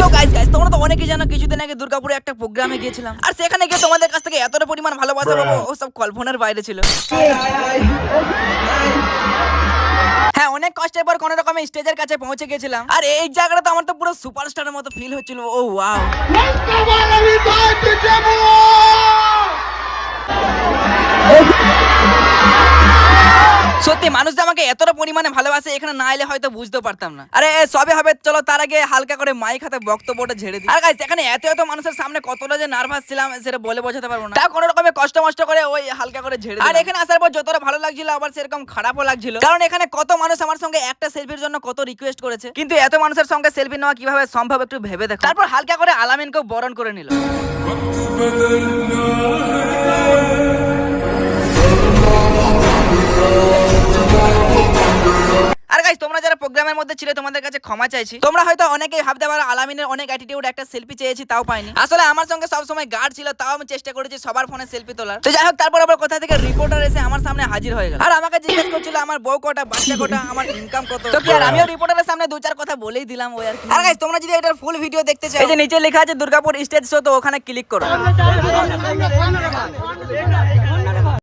So guys তোমরা তো অনেকেই জানো কিছুদিন আগে দুর্গাপুরে একটা প্রোগ্রামে গিয়েছিলাম, আর সেখানে গিয়ে তোমাদের কাছ থেকে এতটা পরিমাণ ভালোবাসা পাবো ও সব কল্পনার বাইরে ছিল। হ্যাঁ, অনেক কষ্টের পর কোন রকমে স্টেজের কাছে পৌঁছে গেছিলাম, আর এই জায়গাটা তো আমার তো পুরো সুপারস্টারের মতো ফিল হচ্ছিল। ও ওয়াও, সত্যি মানুষ যে আমাকে এতটা পরিমাণে ভালোবাসে এখানে না এলে হয়তো বুঝতে পারতাম না। আরে সবে হবে, চলো তার আগে হালকা করে মাইক হাতে বক্তব্যটা ঝেড়ে দিই। আর গাইস এখানে এত মানুষের সামনে কতটা যে নার্ভাস ছিলাম সেটা বলে বোঝাতে পারবো না। তাও কোনো রকমে কষ্ট করে ওই হালকা করে ঝেড়ে দিই। আর এখানে আসার পর যতটা ভালো লাগছিল আবার সেরকম খারাপও লাগছিল, কারণ এখানে কত মানুষ আমার সঙ্গে একটা সেলফির জন্য কত রিকোয়েস্ট করেছে, কিন্তু এত মানুষের সঙ্গে সেলফি নেওয়া কিভাবে সম্ভব একটু ভেবে দেখো। তারপর হালকা করে আলামিনকেও বরণ করে নিল। আর গাইস তোমরা যারা প্রোগ্রামের মধ্যে ছিলে তোমাদের কাছে ক্ষমা চাইছি। তোমরা হয়তো অনেকেই ভাবতে পারো আলামিনের অনেক অ্যাটিটিউড, একটা সেলফি চেয়েছি তাও পাইনি। আসলে আমার সঙ্গে সব সময় গার্ড ছিল, তাও আমি চেষ্টা করেছি সবার ফোনে সেলফি তোলার। তো যাই হোক, তারপর আবার কোথা থেকে রিপোর্টার এসে আমার সামনে হাজির হয়ে গেল, আর আমাকে জিজ্ঞেস করছিল আমার বউ কটা, বাচ্চা কটা, আমার ইনকাম কত। তো কি আর আমিও রিপোর্টারের সামনে দু চার কথা বলেই দিলাম ওই আর কি। আর গাইস তোমরা যদি এটার ফুল ভিডিও দেখতে চাও, এই যে নিচে লেখা আছে দুর্গাপুর স্টেজ শো, তো ওখানে ক্লিক করো।